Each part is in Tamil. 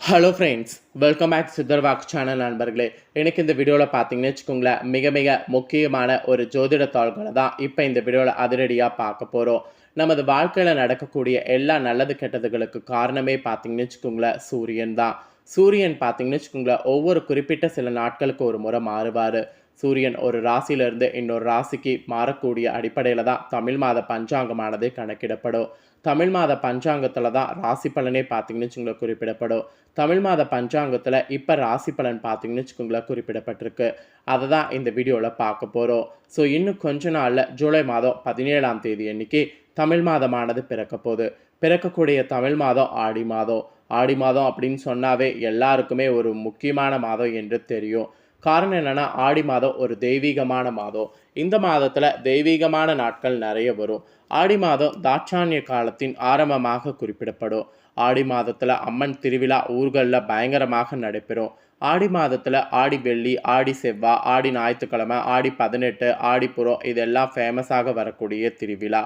ஹலோ ஃப்ரெண்ட்ஸ், வெல்கம் பேக் சித்தர்வாக் சேனல் நண்பர்களே. எனக்கு இந்த வீடியோவில் பார்த்தீங்கன்னு வச்சுக்கோங்களேன், மிக மிக முக்கியமான ஒரு ஜோதிட தாள்களை தான் இப்போ இந்த வீடியோவில் அதிரடியாக பார்க்க போகிறோம். நமது வாழ்க்கையில் நடக்கக்கூடிய எல்லா நல்லது கெட்டதுகளுக்கு காரணமே பார்த்தீங்கன்னு வச்சுக்கோங்களேன், சூரியன் தான். சூரியன் பார்த்தீங்கன்னு வச்சுக்கோங்களேன், ஒவ்வொரு குறிப்பிட்ட சில நாட்களுக்கு ஒரு முறை மாறுவார். சூரியன் ஒரு ராசியிலிருந்து இன்னொரு ராசிக்கு மாறக்கூடிய அடிப்படையில் தான் தமிழ் மாத பஞ்சாங்கமானது கணக்கிடப்படும். தமிழ் மாத பஞ்சாங்கத்தில் தான் ராசி பலனே பார்த்தீங்கன்னு வச்சுக்கோங்களேன் குறிப்பிடப்படும். தமிழ் மாத பஞ்சாங்கத்தில் இப்போ ராசி பலன் பார்த்தீங்கன்னு வச்சுக்கோங்களேன் குறிப்பிடப்பட்டிருக்கு. அதை தான் இந்த வீடியோவில் பார்க்க போகிறோம். ஸோ இன்னும் கொஞ்ச நாளில் ஜூலை மாதம் 17ஆம் தேதி அன்னைக்கு தமிழ் மாதமானது பிறக்க போகுது. பிறக்கக்கூடிய தமிழ் மாதம் ஆடி மாதம். ஆடி மாதம் அப்படின்னு சொன்னாவே எல்லாருக்குமே ஒரு முக்கியமான மாதம் என்று தெரியும். காரணம் என்னென்னா, ஆடி மாதம் ஒரு தெய்வீகமான மாதம். இந்த மாதத்தில் தெய்வீகமான நாட்கள் நிறைய வரும். ஆடி மாதம் தாட்சாணிய காலத்தின் ஆரம்பமாக குறிப்பிடப்படும். ஆடி மாதத்தில் அம்மன் திருவிழா ஊர்களில் பயங்கரமாக நடைபெறும். ஆடி மாதத்தில் ஆடி வெள்ளி, ஆடி செவ்வாய், ஆடி ஞாயிற்றுக்கிழமை, ஆடி 18, ஆடிப்புறம் இதெல்லாம் ஃபேமஸாக வரக்கூடிய திருவிழா.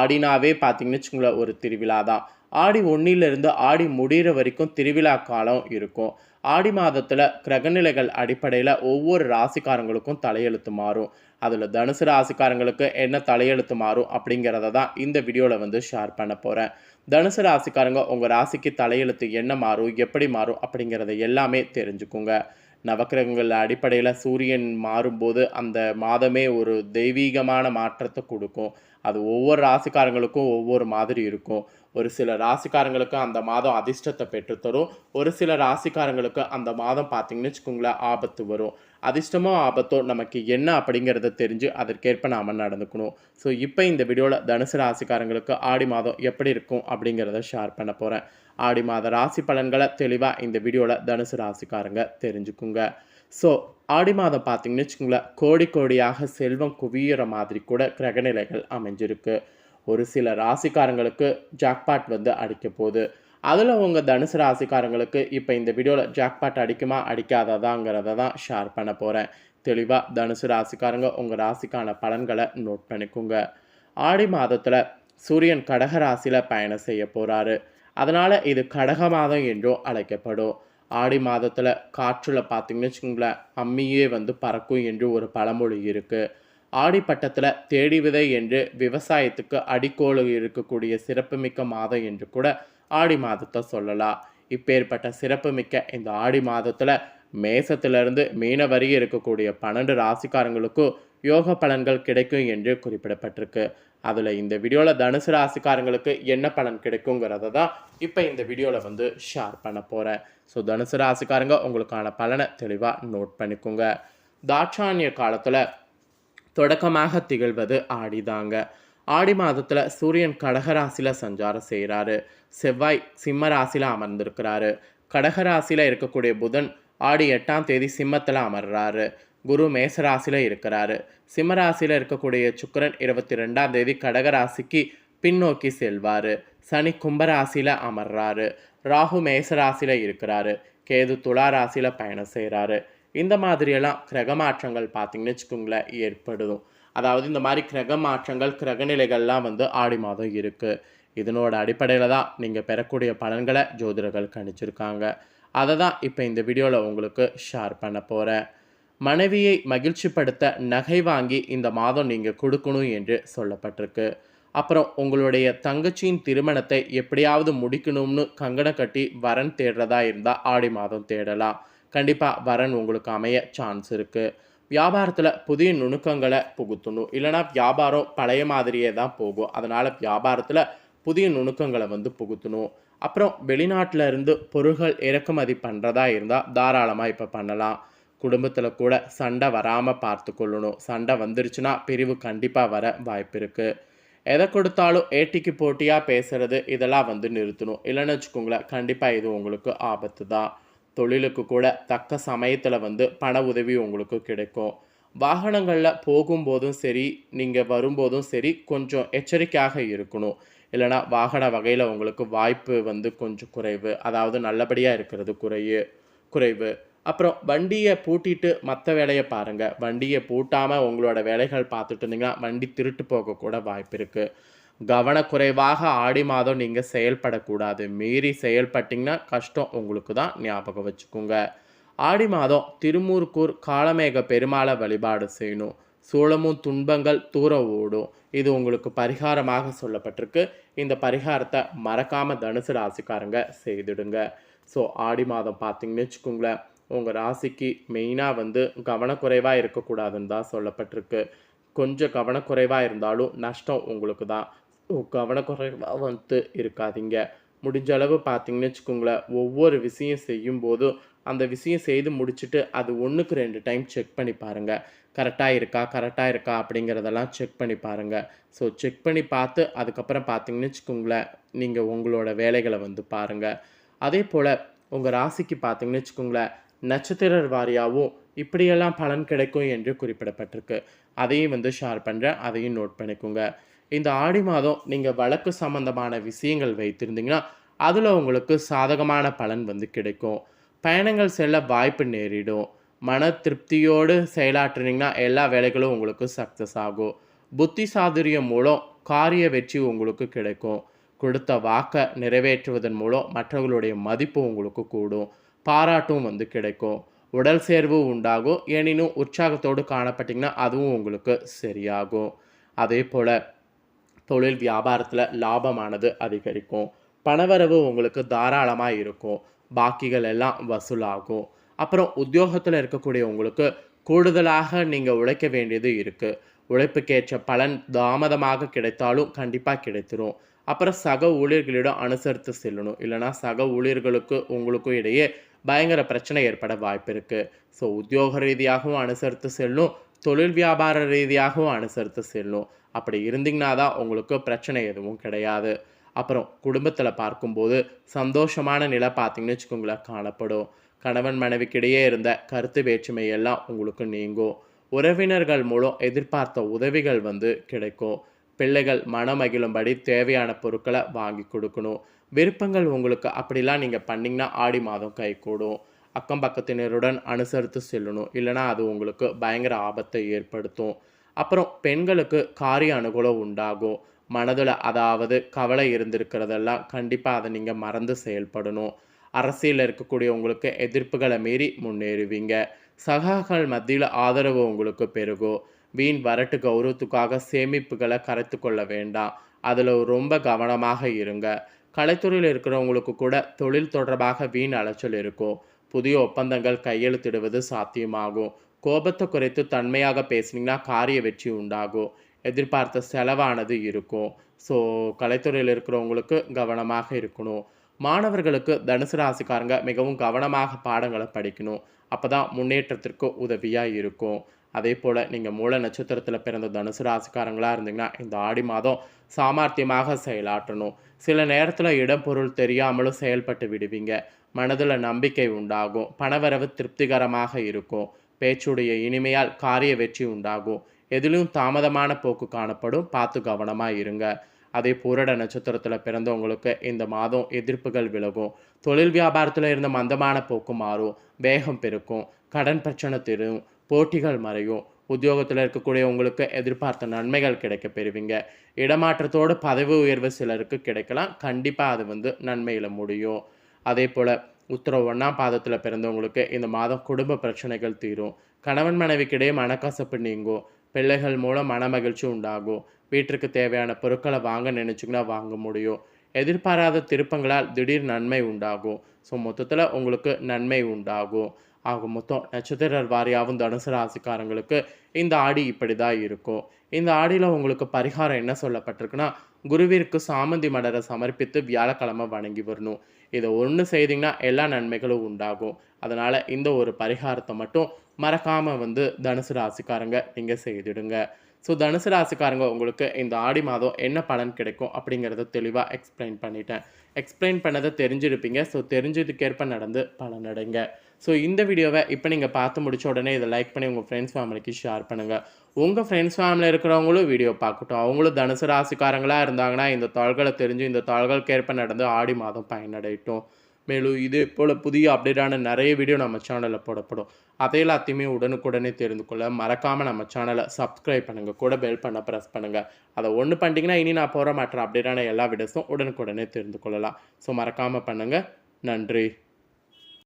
ஆடினாவே பார்த்தீங்கன்னு வச்சுக்கோங்களேன் ஒரு திருவிழா தான். ஆடி 1லிருந்து ஆடி முடிகிற வரைக்கும் திருவிழா காலம் இருக்கும். ஆடி மாதத்தில் கிரகநிலைகள் அடிப்படையில் ஒவ்வொரு ராசிக்காரங்களுக்கும் தலையெழுத்து மாறும். அதில் தனுசு ராசிக்காரங்களுக்கு என்ன தலையெழுத்து மாறும் அப்படிங்கிறத தான் இந்த வீடியோவில் ஷேர் பண்ண போகிறேன். தனுசு ராசிக்காரங்க உங்கள் ராசிக்கு தலையெழுத்து என்ன மாறும், எப்படி மாறும் அப்படிங்கிறத எல்லாமே தெரிஞ்சுக்குங்க. நவக்கிரகங்கள் அடிப்படையில் சூரியன் மாறும்போது அந்த மாதமே ஒரு தெய்வீகமான மாற்றத்தை கொடுக்கும். அது ஒவ்வொரு ராசிக்காரங்களுக்கும் ஒவ்வொரு மாதிரி இருக்கும். ஒரு சில ராசிக்காரங்களுக்கு அந்த மாதம் அதிர்ஷ்டத்தை பெற்றுத்தரும். ஒரு சில ராசிக்காரங்களுக்கு அந்த மாதம் பார்த்தீங்கன்னு வச்சுக்கோங்களேன் ஆபத்து வரும். அதிர்ஷ்டமோ ஆபத்தோ நமக்கு என்ன அப்படிங்கிறத தெரிஞ்சு அதற்கேற்ப நாம் நடந்துக்கணும். ஸோ இப்போ இந்த வீடியோவில் தனுசு ராசிக்காரங்களுக்கு ஆடி மாதம் எப்படி இருக்கும் அப்படிங்கிறத ஷேர் பண்ண போகிறேன். ஆடி மாத ராசி பலன்களை தெளிவாக இந்த வீடியோவில் தனுசு ராசிக்காரங்க தெரிஞ்சுக்குங்க. ஸோ ஆடி மாதம் பார்த்தீங்கன்னு வச்சுக்கோங்களேன், கோடி கோடியாக செல்வம் குவியிற மாதிரி கூட கிரகநிலைகள் அமைஞ்சிருக்கு. ஒரு சில ராசிக்காரங்களுக்கு ஜாக்பாட் அடிக்க போகுது. அதில் உங்கள் தனுசு ராசிக்காரங்களுக்கு இப்போ இந்த வீடியோவில் ஜாக்பாட் அடிக்குமா அடிக்காததாங்கிறத தான் ஷேர் பண்ண போகிறேன். தெளிவாக தனுசு ராசிக்காரங்க உங்கள் ராசிக்கான பலன்களை நோட் பண்ணிக்கோங்க. ஆடி மாதத்தில் சூரியன் கடக ராசியில் பயணம் செய்ய போகிறாரு. அதனால் இது கடக மாதம் என்றும் அழைக்கப்படும். ஆடி மாதத்தில் காற்றில் பார்த்தீங்கன்னு வச்சுக்கோங்களேன், அம்மியே பறக்கும் என்று ஒரு பழமொழி இருக்குது. ஆடி பட்டத்தில் தேடி விதை என்று விவசாயத்துக்கு அடிக்கோள் இருக்கக்கூடிய சிறப்புமிக்க மாதம் என்று கூட ஆடி மாதத்தை சொல்லலாம். இப்பேற்பட்ட சிறப்புமிக்க இந்த ஆடி மாதத்தில் மேசத்திலிருந்து மீன வரையும் இருக்கக்கூடிய 12 ராசிக்காரங்களுக்கும் யோக பலன்கள் கிடைக்கும் என்று குறிப்பிடப்பட்டிருக்கு. அதில் இந்த வீடியோவில் தனுசு ராசிக்காரங்களுக்கு என்ன பலன் கிடைக்குங்கிறத தான் இப்போ இந்த வீடியோவில் ஷேர் பண்ண போகிறேன். ஸோ தனுசு ராசிக்காரங்க உங்களுக்கான பலனை தெளிவாக நோட் பண்ணிக்கோங்க. தாட்சாணிய காலத்தில் தொடக்கமாக திகழ்வது ஆடிதாங்க. ஆடி மாதத்தில் சூரியன் கடகராசியில் சஞ்சாரம் செய்கிறாரு. செவ்வாய் சிம்ம ராசியில் அமர்ந்திருக்கிறாரு. கடகராசியில் இருக்கக்கூடிய புதன் ஆடி 8ஆம் தேதி சிம்மத்தில் அமர்றாரு. குரு மேசராசியில் இருக்கிறாரு. சிம்மராசியில் இருக்கக்கூடிய சுக்கிரன் 22ஆம் தேதி கடகராசிக்கு பின்னோக்கி செல்வார். சனி கும்பராசியில் அமர்றாரு. ராகு மேசராசியில் இருக்கிறாரு. கேது துலா ராசியில் பயணம் செய்கிறாரு. இந்த மாதிரியெல்லாம் கிரக மாற்றங்கள் பார்த்தீங்கன்னு வச்சுக்கோங்களேன் ஏற்படும். அதாவது இந்த மாதிரி கிரக மாற்றங்கள் கிரகநிலைகள்லாம் ஆடி மாதம் இருக்குது. இதனோட அடிப்படையில் தான் நீங்கள் பெறக்கூடிய பலன்களை ஜோதிடர்கள் கணிச்சிருக்காங்க. அதை தான் இப்போ இந்த வீடியோவில் உங்களுக்கு ஷேர் பண்ண போகிறேன். மனைவியை மகிழ்ச்சிப்படுத்த நகை வாங்கி இந்த மாதம் நீங்கள் கொடுக்கணும் என்று சொல்லப்பட்டிருக்கு. அப்புறம் உங்களுடைய தங்கச்சியின் திருமணத்தை எப்படியாவது முடிக்கணும்னு கங்கணம் கட்டி வரன் தேடுறதா இருந்தால் ஆடி மாதம் தேடலாம். கண்டிப்பாக வரன் உங்களுக்கு அமைய சான்ஸ் இருக்குது. வியாபாரத்தில் புதிய நுணுக்கங்களை புகுத்தணும். இல்லைனா வியாபாரம் பழைய மாதிரியே தான் போகும். அதனால் வியாபாரத்தில் புதிய நுணுக்கங்களை புகுத்தணும். அப்புறம் வெளிநாட்டில் இருந்து பொருட்கள் இறக்குமதி பண்ணுறதா இருந்தால் தாராளமாக இப்போ பண்ணலாம். குடும்பத்தில் கூட சண்டை வராமல் பார்த்து கொள்ளணும். சண்டை வந்துருச்சுன்னா பிரிவு கண்டிப்பாக வர வாய்ப்பு இருக்குது. எதை கொடுத்தாலும் ஏட்டிக்கு போட்டியாக பேசுகிறது இதெல்லாம் நிறுத்தணும். இல்லைன்னு வச்சுக்கோங்களேன், கண்டிப்பாக இது உங்களுக்கு ஆபத்து தான். தொழிலுக்கு கூட தக்க சமயத்தில் பண உதவி உங்களுக்கு கிடைக்கும். வாகனங்களில் போகும்போதும் சரி, நீங்கள் வரும்போதும் சரி கொஞ்சம் எச்சரிக்கையாக இருக்கணும். இல்லைனா வாகன வகையில் உங்களுக்கு வாய்ப்பு கொஞ்சம் குறைவு. அதாவது நல்லபடியாக இருக்கிறது குறைவு. அப்புறம் வண்டியை பூட்டிட்டு மற்ற வேலையை பாருங்கள். வண்டியை பூட்டாமல் உங்களோட வேலைகள் பார்த்துட்டு இருந்தீங்கன்னா வண்டி திருட்டு போகக்கூட வாய்ப்பு இருக்குது. கவனக்குறைவாக ஆடி மாதம் நீங்கள் செயல்படக்கூடாது. மீறி செயல்பட்டிங்கன்னா கஷ்டம் உங்களுக்கு தான், ஞாபகம் வச்சுக்கோங்க. ஆடி மாதம் திருமூர்க்கூர் காளமேக பெருமாளை வழிபாடு செய்யணும். சூழமும் துன்பங்கள் தூர ஓடும். இது உங்களுக்கு பரிகாரமாக சொல்லப்பட்டிருக்கு. இந்த பரிகாரத்தை மறக்காமல் தனுசு ராசிக்காரங்க செய்துடுங்க. ஸோ ஆடி மாதம் பார்த்தீங்கன்னு வச்சுக்கோங்களேன், உங்கள் ராசிக்கு மெயினாக கவனக்குறைவாக இருக்கக்கூடாதுன்னு தான் சொல்லப்பட்டிருக்கு. கொஞ்சம் கவனக்குறைவாக இருந்தாலும் நஷ்டம் உங்களுக்கு தான். கவனக்குறைவாக இருக்காதீங்க. முடிஞ்ச அளவு பார்த்தீங்கன்னு வச்சுக்கோங்களேன், ஒவ்வொரு விஷயம் செய்யும்போதும் அந்த விஷயம் செய்து முடிச்சுட்டு அது 1க்கு 2 டைம் செக் பண்ணி பாருங்கள். கரெக்டாக இருக்கா அப்படிங்கிறதெல்லாம் செக் பண்ணி பாருங்கள். ஸோ செக் பண்ணி பார்த்து அதுக்கப்புறம் பார்த்தீங்கன்னு வச்சுக்கோங்களேன், நீங்கள் உங்களோட வேலைகளை பாருங்கள். அதே போல் உங்கள் ராசிக்கு பார்த்தீங்கன்னு வச்சுக்கோங்களேன், நட்சத்திர வாரியாகவும் இப்படியெல்லாம் பலன் கிடைக்கும் என்று குறிப்பிடப்பட்டிருக்கு. அதையும் ஷேர் பண்ணுறேன், அதையும் நோட் பண்ணிக்கோங்க. இந்த ஆடி மாதம் நீங்கள் வழக்கு சம்பந்தமான விஷயங்கள் வைத்திருந்தீங்கன்னா அதில் உங்களுக்கு சாதகமான பலன் கிடைக்கும். பயணங்கள் செல்ல வாய்ப்பு நேரிடும். மன திருப்தியோடு செயலாற்றினீங்கன்னா எல்லா வேலைகளும் உங்களுக்கு சக்ஸஸ் ஆகும். புத்தி சாதுரியம் மூலம் காரிய வெற்றி உங்களுக்கு கிடைக்கும். கொடுத்த வாக்கை நிறைவேற்றுவதன் மூலம் மற்றவர்களுடைய மதிப்பு உங்களுக்கு கூடும். பாராட்டும் கிடைக்கும். உடல் சேர்வு உண்டாகும். எனினும் உற்சாகத்தோடு காணப்பட்டிங்கன்னா அதுவும் உங்களுக்கு சரியாகும். அதே போல் தொழில் வியாபாரத்தில் லாபமானது அதிகரிக்கும். பணவரவு உங்களுக்கு தாராளமாக இருக்கும். பாக்கிகள் எல்லாம் வசூலாகும். அப்புறம் உத்தியோகத்தில் இருக்கக்கூடிய உங்களுக்கு கூடுதலாக நீங்கள் உழைக்க வேண்டியது இருக்குது. உழைப்புக்கேற்ற பலன் தாமதமாக கிடைத்தாலும் கண்டிப்பாக கிடைத்திரும். அப்புறம் சக ஊழியர்களிடம் அனுசரித்து செல்லணும். இல்லைனா சக ஊழியர்களுக்கு உங்களுக்கும் இடையே பயங்கர பிரச்சனை ஏற்பட வாய்ப்பு இருக்குது. ஸோ உத்தியோக ரீதியாகவும் அனுசரித்து செல்லணும், தொழில் வியாபார ரீதியாகவும் அனுசரித்து செல்லணும். அப்படி இருந்தீங்கன்னா தான் உங்களுக்கு பிரச்சனை எதுவும் கிடையாது. அப்புறம் குடும்பத்தில் பார்க்கும்போது சந்தோஷமான நிலை பார்த்தீங்கன்னு வச்சுக்கோங்களேன் காணப்படும். கணவன் மனைவிக்கிடையே இருந்த கருத்து வேற்றுமை எல்லாம் உங்களுக்கு நீங்கும். உறவினர்கள் மூலம் எதிர்பார்த்த உதவிகள் கிடைக்கும். பிள்ளைகள் மனமகிழும்படி தேவையான பொருட்களை வாங்கி கொடுக்கணும். விருப்பங்கள் உங்களுக்கு அப்படிலாம் நீங்கள் பண்ணிங்கன்னா ஆடி மாதம் கைகூடும். அக்கம் பக்கத்தினருடன் அனுசரித்து செல்லணும். இல்லைனா அது உங்களுக்கு பயங்கர ஆபத்தை ஏற்படுத்தும். அப்புறம் பெண்களுக்கு காரிய அனுகூலம் உண்டாகும். மனதில் அதாவது கவலை இருந்திருக்கிறதெல்லாம் கண்டிப்பாக அதை நீங்கள் மறந்து செயல்படணும். அரசியலில் இருக்கக்கூடிய உங்களுக்கு எதிர்ப்புகளை மீறி முன்னேறுவீங்க. சகாக்கள் மத்தியில் ஆதரவு உங்களுக்கு பெருகும். வீண் வரட்டு கௌரவத்துக்காக சேமிப்புகளை கரைத்து கொள்ள வேண்டாம். அதில் ரொம்ப கவனமாக இருங்க. கலைத்துறையில் இருக்கிறவங்களுக்கு கூட தொழில் தொடர்பாக வீண் அலைச்சல் இருக்கும். புதிய ஒப்பந்தங்கள் கையெழுத்திடுவது சாத்தியமாகும். கோபத்தை குறைத்து தன்மையாக பேசுனீங்கன்னா காரிய வெற்றி உண்டாகும். எதிர்பார்த்த செலவானது இருக்கும். ஸோ கலைத்துறையில் இருக்கிறவங்களுக்கு கவனமாக இருக்கணும். மாணவர்களுக்கு தனுசு ராசிக்காரங்க மிகவும் கவனமாக பாடங்களை படிக்கணும். அப்போ தான் முன்னேற்றத்திற்கு உதவியாக இருக்கும். அதே போல் நீங்கள் மூல நட்சத்திரத்தில் பிறந்த தனுசு ராசிக்காரங்களாக இருந்தீங்கன்னா இந்த ஆடி மாதம் சாமர்த்தியமாக செயலாற்றணும். சில நேரத்தில் இடம் பொருள் தெரியாமலும் செயல்பட்டு விடுவீங்க. மனதில் நம்பிக்கை உண்டாகும். பணவரவு திருப்திகரமாக இருக்கும். பேச்சுடைய இனிமையால் காரிய வெற்றி உண்டாகும். எதிலும் தாமதமான போக்கு காணப்படும். பார்த்து கவனமாக இருங்க. அதே பூரட நட்சத்திரத்தில் பிறந்தவங்களுக்கு இந்த மாதம் எதிர்ப்புகள் விலகும். தொழில் வியாபாரத்தில் இருந்த மந்தமான போக்கு மாறும். வேகம் பெருக்கும். கடன் பிரச்சனை தீரும். போட்டிகள் மறையும். உத்தியோகத்தில் இருக்கக்கூடிய உங்களுக்கு எதிர்பார்த்த நன்மைகள் கிடைக்க பெறுவீங்க. இடமாற்றத்தோடு பதவி உயர்வு சிலருக்கு கிடைக்கலாம். கண்டிப்பாக அது நன்மையில் முடியும். அதே போல் உத்திர 1ஆம் பாதத்தில் பிறந்தவங்களுக்கு இந்த மாதம் குடும்ப பிரச்சனைகள் தீரும். கணவன் மனைவிக்கிடையே மனக்கசப்பு நீங்கும். பிள்ளைகள் மூலம் மனமகிழ்ச்சி உண்டாகும். வீட்டிற்கு தேவையான பொருட்களை வாங்க நினச்சிங்கன்னா வாங்க முடியும். எதிர்பாராத திருப்பங்களால் திடீர் நன்மை உண்டாகும். ஸோ மொத்தத்தில் உங்களுக்கு நன்மை உண்டாகும். ஆக மொத்தம் நட்சத்திர வாரியாகவும் தனுசு ராசிக்காரங்களுக்கு இந்த ஆடி இப்படி தான் இருக்கும். இந்த ஆடியில் உங்களுக்கு பரிகாரம் என்ன சொல்லப்பட்டிருக்குன்னா, குருவிற்கு சாமந்தி மலரை சமர்ப்பித்து வியாழக்கிழமை வணங்கி வரணும். இதை ஒன்று செய்தீங்கன்னா எல்லா நன்மைகளும் உண்டாகும். அதனால் இந்த ஒரு பரிகாரத்தை மட்டும் மறக்காமல் தனுசு ராசிக்காரங்க நீங்கள் செய்திடுங்க. ஸோ தனுசு ராசிக்காரங்க உங்களுக்கு இந்த ஆடி மாதம் என்ன பலன் கிடைக்கும் அப்படிங்கிறத தெளிவாக எக்ஸ்பிளைன் பண்ணிட்டேன். எக்ஸ்பிளைன் பண்ணதை தெரிஞ்சிருப்பீங்க. ஸோ தெரிஞ்சதுக்கேற்ப நடந்து பலனடைங்க. ஸோ இந்த வீடியோவை இப்போ நீங்கள் பார்த்து முடிச்ச உடனே இதை லைக் பண்ணி உங்கள் ஃப்ரெண்ட்ஸ் ஃபேமிலிக்கு ஷேர் பண்ணுங்கள். உங்கள் ஃப்ரெண்ட்ஸ் ஃபேமிலியில் இருக்கிறவங்களும் வீடியோ பார்க்கட்டும். அவங்களும் தனுசு ராசிக்காரங்களாக இருந்தாங்கன்னா இந்த தாள்களை தெரிஞ்சு இந்த தாள்களுக்கேற்ப நடந்து ஆடி மாதம் பயனடையட்டும். மேலும் இதே போல் புதிய அப்டேட்டான நிறைய வீடியோ நம்ம சேனலில் போடப்படும். அதை எல்லாத்தையுமே உடனுக்குடனே தெரிந்து கொள்ள மறக்காமல் நம்ம சேனலை சப்ஸ்கிரைப் பண்ணுங்கள், கூட பெல் பண்ண ப்ரெஸ் பண்ணுங்கள். அதை ஒன்று பண்ணிட்டீங்கன்னா இனி நான் போகிற மற்ற அப்டேட்டான எல்லா வீடியோஸும் உடனுக்குடனே தெரிந்து கொள்ளலாம். ஸோ மறக்காமல் பண்ணுங்கள். நன்றி.